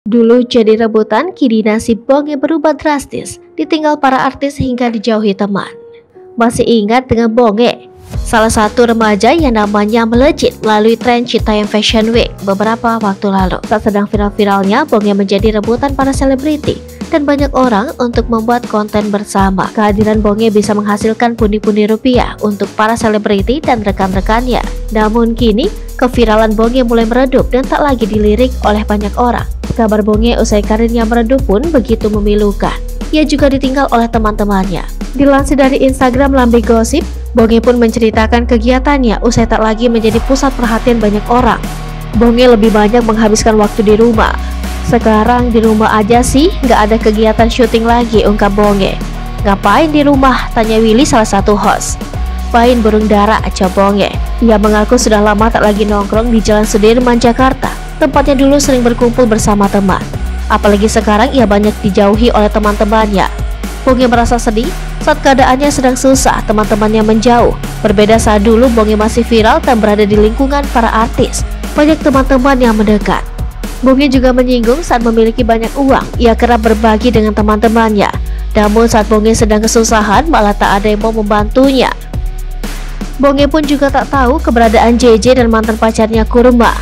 Dulu jadi rebutan, kini nasib Bonge berubah drastis, ditinggal para artis hingga dijauhi teman. Masih ingat dengan Bonge? Salah satu remaja yang namanya melejit melalui tren Citayam Fashion Week beberapa waktu lalu. Saat sedang viral-viralnya, Bonge menjadi rebutan para selebriti dan banyak orang untuk membuat konten bersama. Kehadiran Bonge bisa menghasilkan pundi-pundi rupiah untuk para selebriti dan rekan-rekannya. Namun kini, keviralan Bonge mulai meredup dan tak lagi dilirik oleh banyak orang. Kabar Bonge usai karirnya meredup pun begitu memilukan. Ia juga ditinggal oleh teman-temannya. Dilansir dari Instagram Lambe Gosip, Bonge pun menceritakan kegiatannya usai tak lagi menjadi pusat perhatian banyak orang. Bonge lebih banyak menghabiskan waktu di rumah. Sekarang di rumah aja sih, nggak ada kegiatan syuting lagi, ungkap Bonge. Ngapain di rumah? Tanya Willy, salah satu host. Main burung dara, aja Bonge. Ia mengaku sudah lama tak lagi nongkrong di Jalan Sudirman, Jakarta. Tempatnya dulu sering berkumpul bersama teman. Apalagi sekarang ia banyak dijauhi oleh teman-temannya. Bonge merasa sedih saat keadaannya sedang susah, teman-temannya menjauh. Berbeda saat dulu Bonge masih viral dan berada di lingkungan para artis. Banyak teman-teman yang mendekat. Bonge juga menyinggung saat memiliki banyak uang, ia kerap berbagi dengan teman-temannya. Namun saat Bonge sedang kesusahan, malah tak ada yang mau membantunya. Bonge pun juga tak tahu keberadaan JJ dan mantan pacarnya Kurma.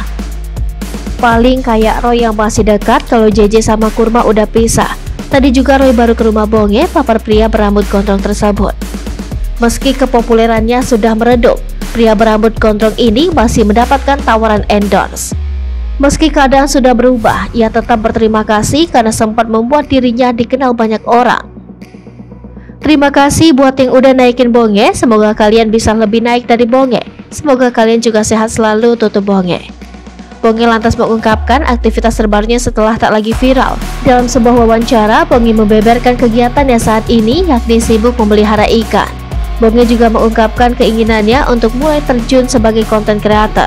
Paling kayak Roy yang masih dekat kalau JJ sama Kurma udah pisah. Tadi juga Roy baru ke rumah Bonge, papar pria berambut gondrong tersebut. Meski kepopulerannya sudah meredup, pria berambut gondrong ini masih mendapatkan tawaran endorse. Meski keadaan sudah berubah, ia tetap berterima kasih karena sempat membuat dirinya dikenal banyak orang. Terima kasih buat yang udah naikin Bonge, semoga kalian bisa lebih naik dari Bonge. Semoga kalian juga sehat selalu, tutup Bonge. Bonge lantas mengungkapkan aktivitas terbarunya setelah tak lagi viral. Dalam sebuah wawancara, Bonge membeberkan kegiatannya saat ini, yakni sibuk memelihara ikan. Bonge juga mengungkapkan keinginannya untuk mulai terjun sebagai konten kreator.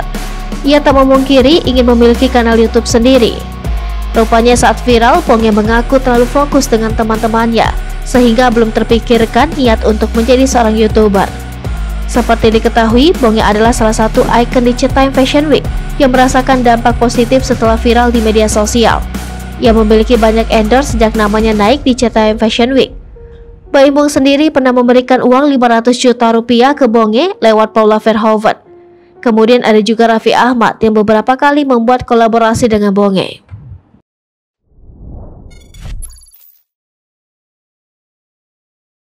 Ia tak memungkiri ingin memiliki kanal YouTube sendiri. Rupanya saat viral, Bonge mengaku terlalu fokus dengan teman-temannya, sehingga belum terpikirkan niat untuk menjadi seorang YouTuber. Seperti diketahui, Bonge adalah salah satu ikon di Citayam Fashion Week yang merasakan dampak positif setelah viral di media sosial. Ia memiliki banyak endorse sejak namanya naik di Citayam Fashion Week. Baim Bong sendiri pernah memberikan uang 500 juta rupiah ke Bonge lewat Paula Verhoeven. Kemudian ada juga Raffi Ahmad yang beberapa kali membuat kolaborasi dengan Bonge.